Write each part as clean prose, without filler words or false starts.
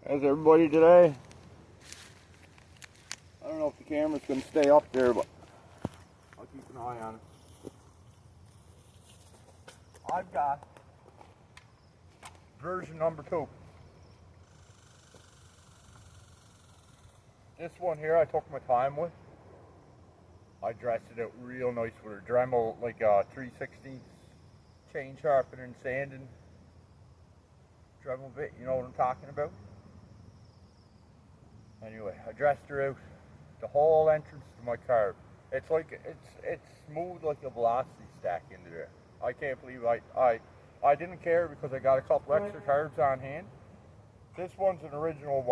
How's everybody today? I don't know if the camera's going to stay up there, but I'll keep an eye on it. I've got version number 2. This one here I took my time with. I dressed it out real nice with a Dremel, like a 3/16 chain sharpener and sanding Dremel bit, you know what I'm talking about? Anyway, I dressed her out. The whole entrance to my carb. It's like it's smooth like a velocity stack into there. I can't believe I didn't care because I got a couple extra carbs on hand. This one's an original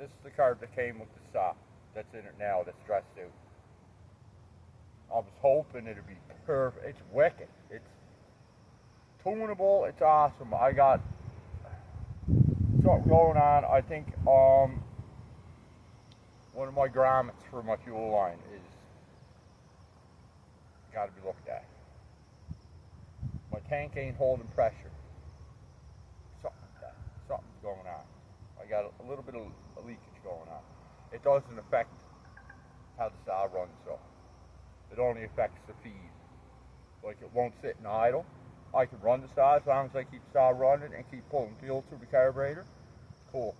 this is the carb that came with the stock that's in it now, that's dressed out. I was hoping it'd be perfect. It's wicked. It's tunable. It's awesome. I got something going on. I think one of my grommets for my fuel line is got to be looked at. My tank ain't holding pressure. Something's going on. I got a little bit of leakage going on. It doesn't affect how the saw runs though. It only affects the feed. Like it won't sit in idle. I can run the saw as long as I keep the saw running and keep pulling fuel through the carburetor. Cool.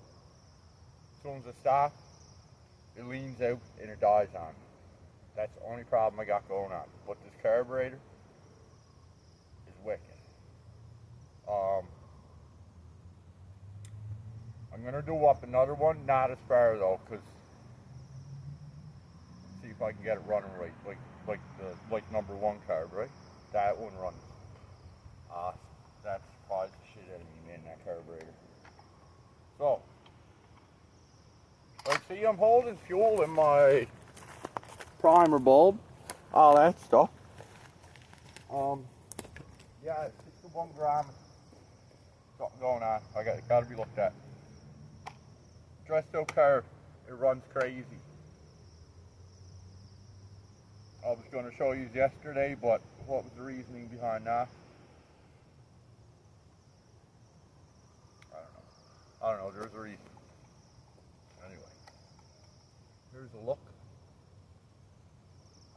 As soon as I stop, it leans out and it dies on me. That's the only problem I got going on. But this carburetor is wicked. I'm going to do up another one, not as far though, because see if I can get it running right, like number 1 carb, right? That one runs awesome. That surprised the shit out of me, man, that carburetor. So, like, see, I'm holding fuel in my primer bulb, all that stuff. Yeah, it's just the 1 gram. Something going on. Got to be looked at. Dressed out carb, it runs crazy. I was going to show you yesterday, but what was the reasoning behind that? I don't know. There's a reason. Anyway, here's a look.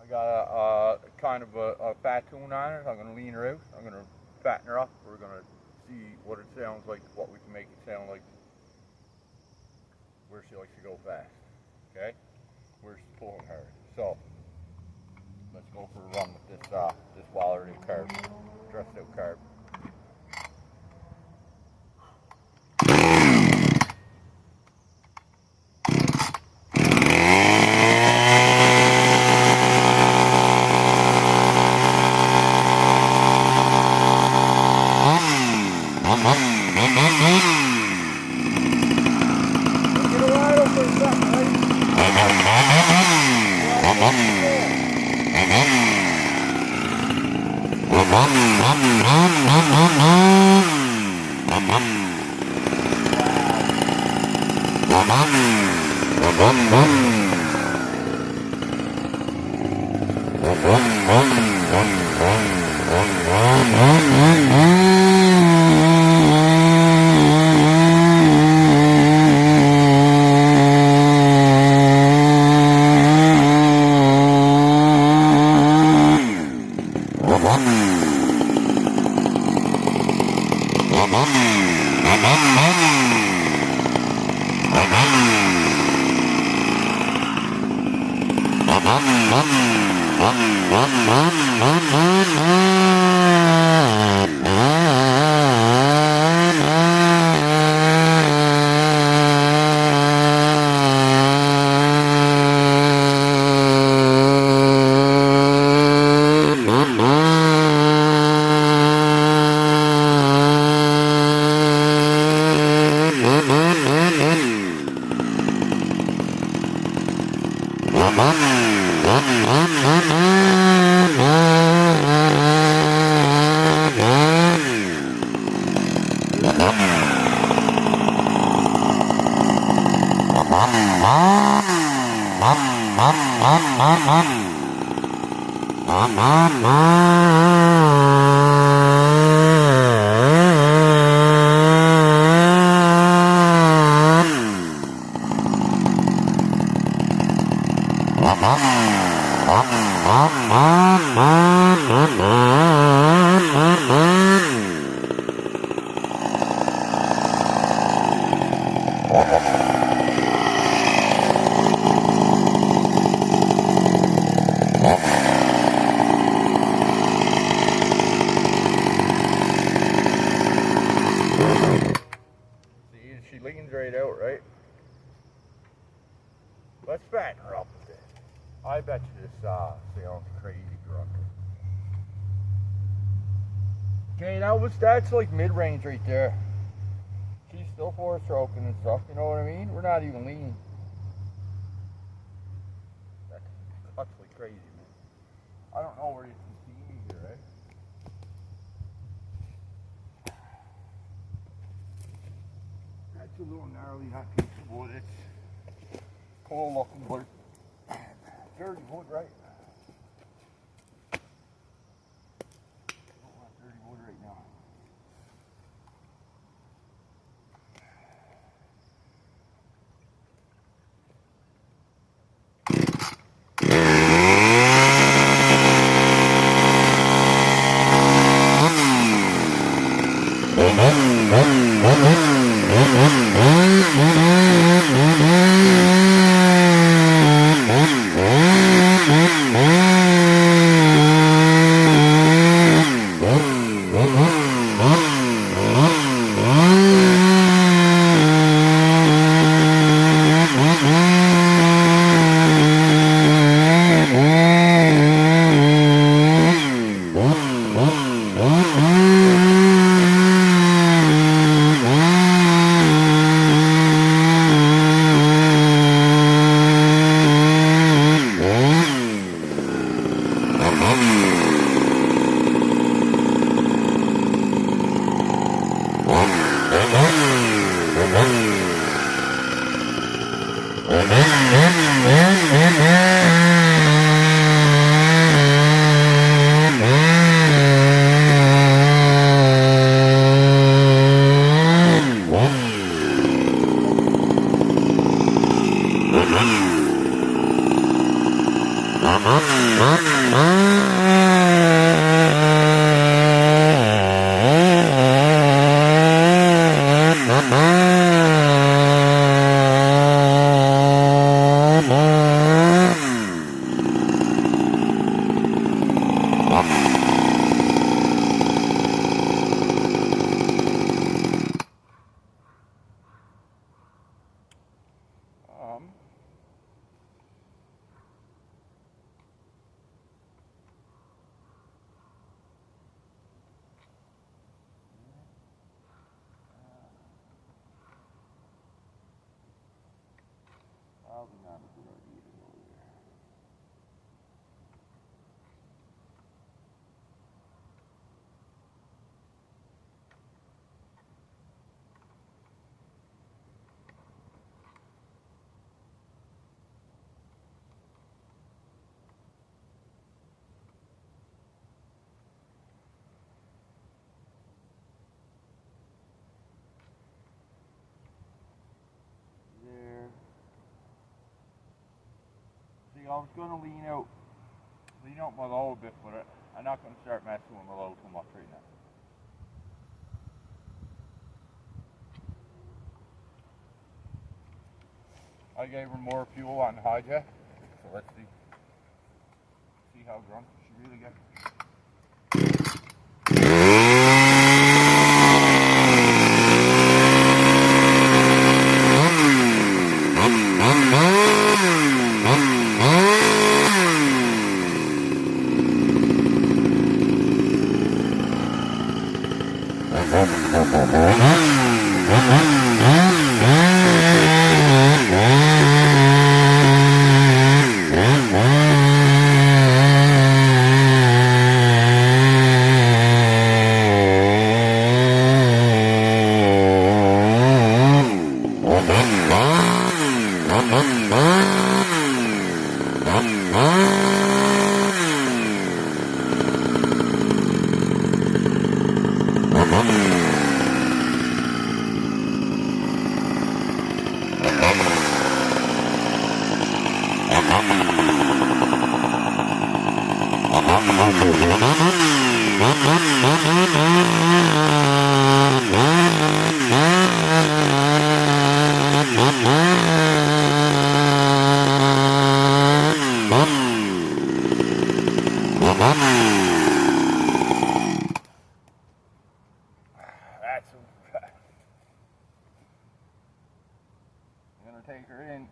I got a kind of a fat tune on it. I'm going to lean her out. I'm going to fatten her up. We're going to see what it sounds like, what we can make it sound like, where she likes to go fast. Okay? Where she's pulling hard. So, let's go for a run with this Wallerly carb, dressed out carb. fatten her up a bit. I bet you this sounds crazy drunk. Okay, that's like mid-range right there. She's still 4-stroking and stuff, you know what I mean? We're not even lean. That's utterly crazy, man. I don't know where you can see me here, right? That's a little gnarly, that piece of wood. It's cool looking, but it's dirty wood, right? Don't want dirty wood right now. Probably not a good idea to go there. There. See, I was going to lean out my low a bit, but I'm not going to start messing with my low too much right now. I gave her more fuel on the hijack, so let's see how drunk she really gets. I'm gonna take her in.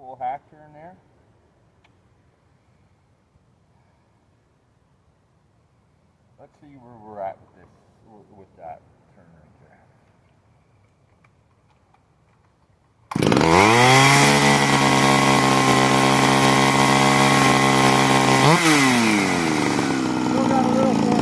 full hack turn there. Let's see where we're at with this, with that turn right there. Still got a little more.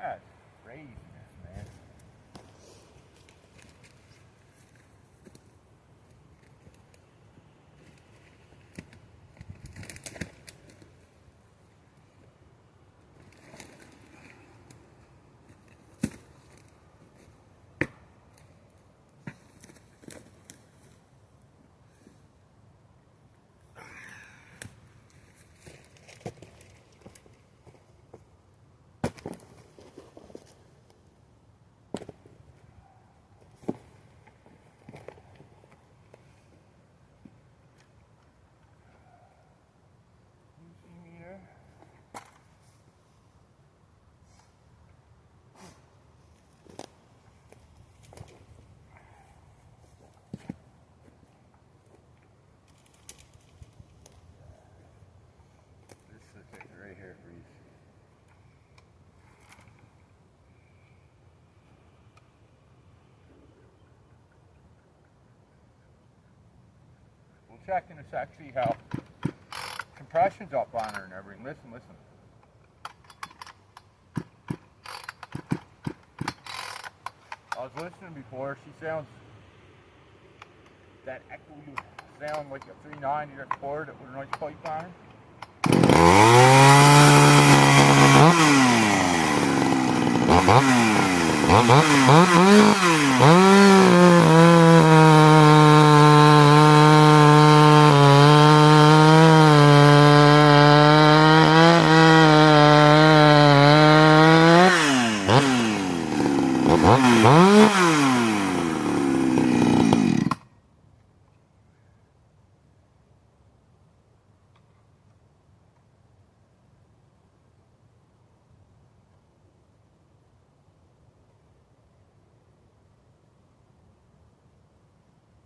That's craziness, man. Right here for you. We'll check in a sec, see how compression's up on her and everything. Listen, listen. I was listening before. She sounds, that echoey sound like a 390 or Ford with a nice pipe on her.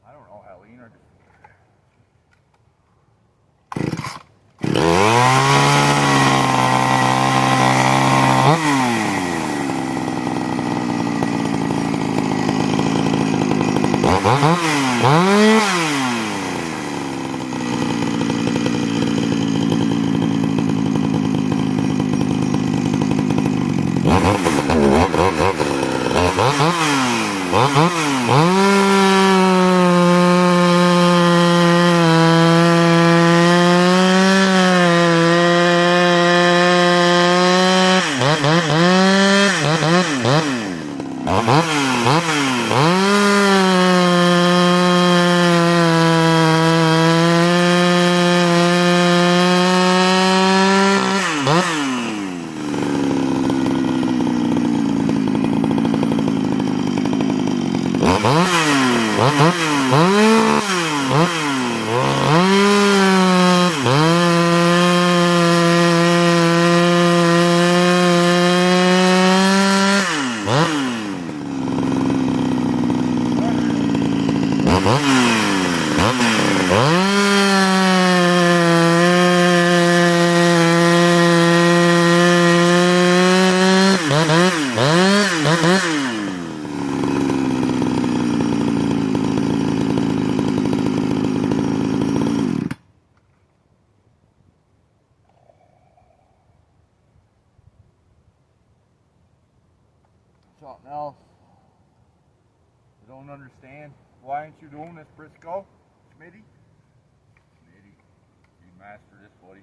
I don't know, Helene, or Mm-hmm. Something else I don't understand. Why aren't you doing this, Briscoe? Smitty? Smitty, you master this, buddy.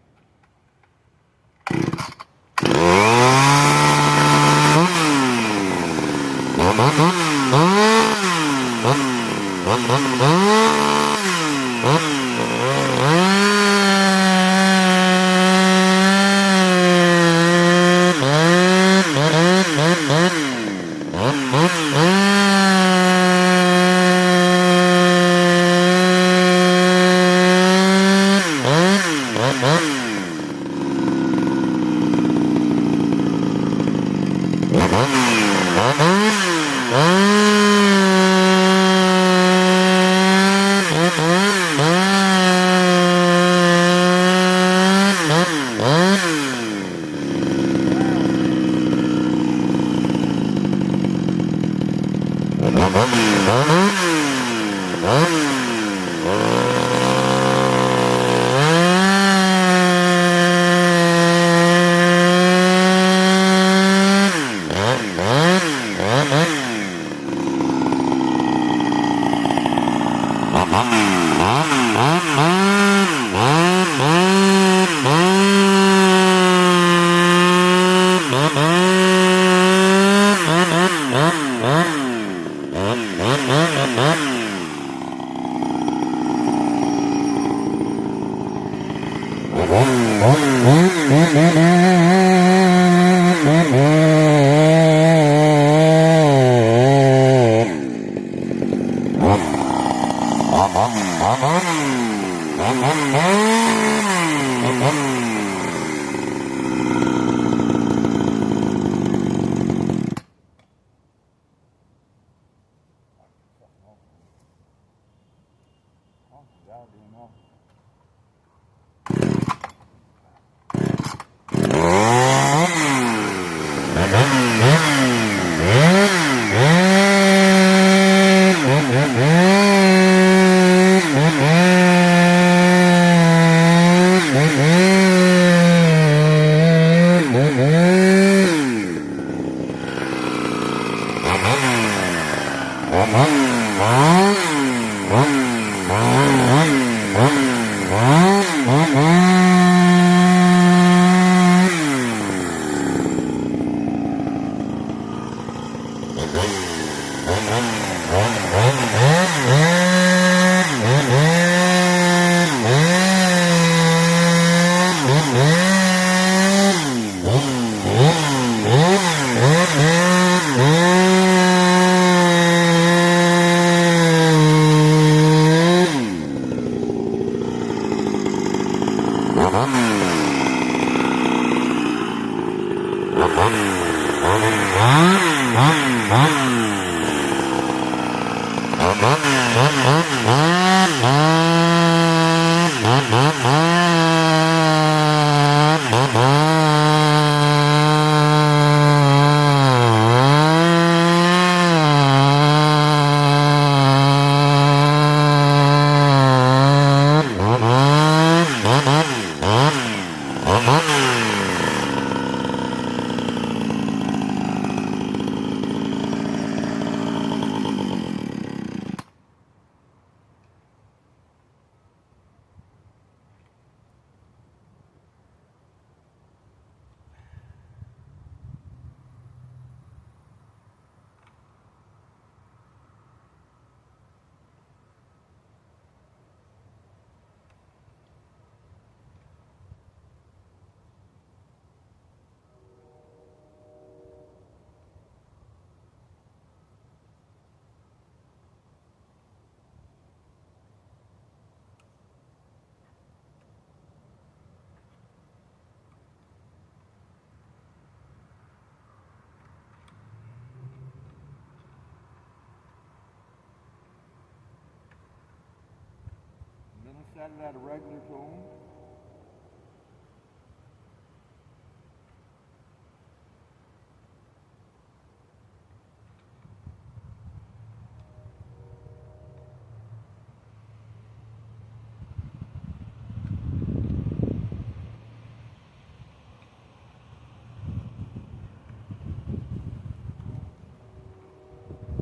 set it at a regular tone.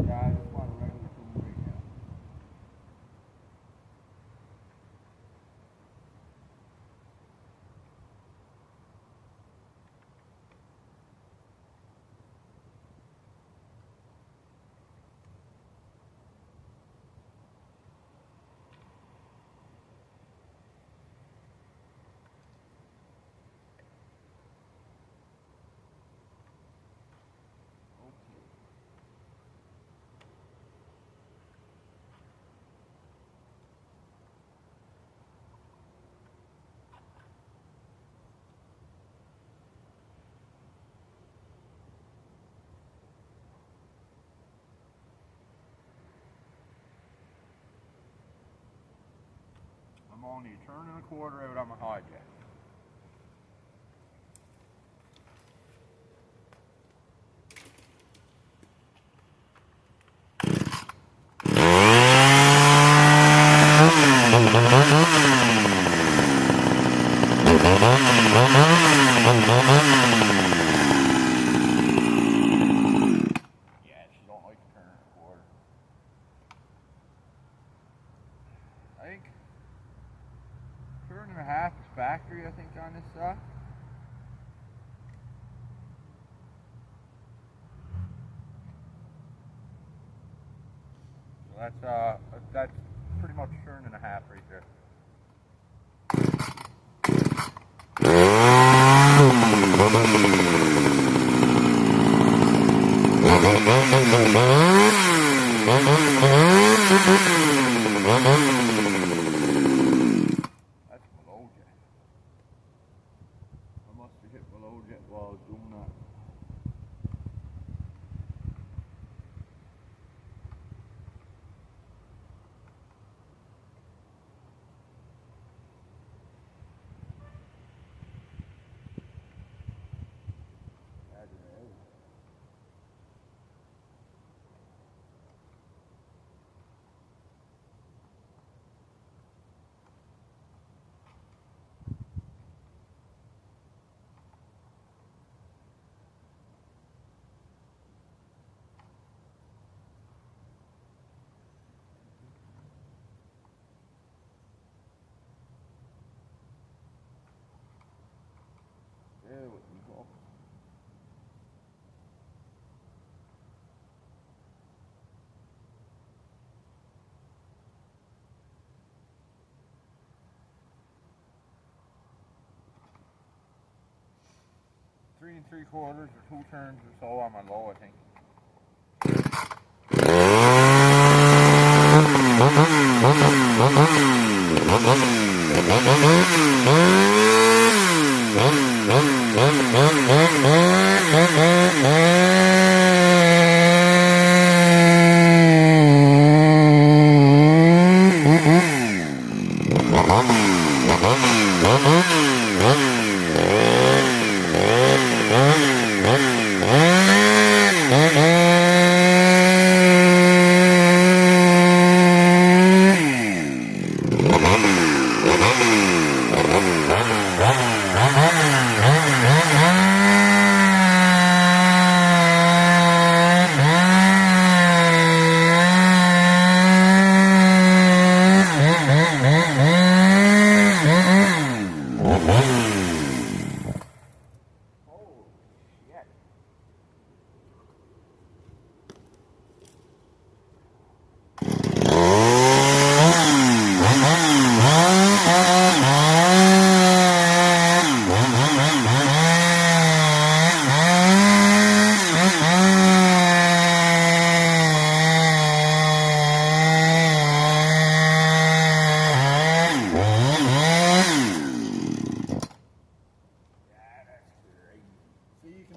Yeah, I just want a regular tone right now. I'm only a turn and a quarter out on my hard jack. Yeah, she don't like to turn and a quarter. I think turn and a half is factory, I think, on this saw. So that's pretty much turn and a half right there. That's below jet. I must have hit below jet while I was doing that. There we go. Three and 3/4 or 2 turns or so on my low, I think.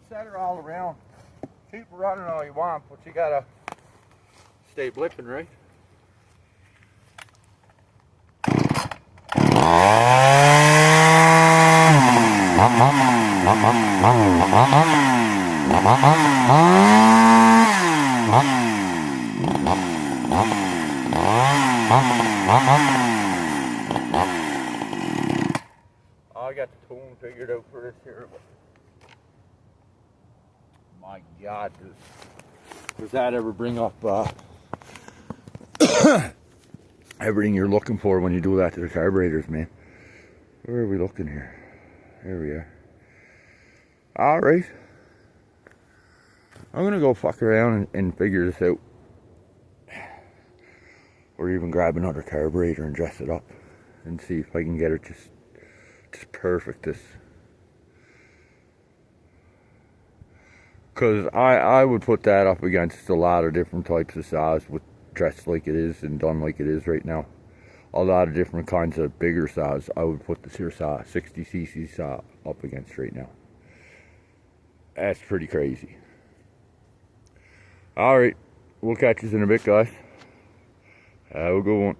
Set her all around. Keep running all you want, but you gotta stay blipping, right? I got the tone figured out for this here. My God, does that ever bring up everything you're looking for when you do that to the carburetors, man? Where are we looking here? There we are. Alright. I'm gonna go fuck around and figure this out. Or even grab another carburetor and dress it up and see if I can get it just perfect. Because I would put that up against a lot of different types of saws with dressed like it is and done like it is right now. A lot of different kinds of bigger saws I would put this here saw, 60cc saw, up against right now. That's pretty crazy. Alright, we'll catch you in a bit, guys. Have a good one.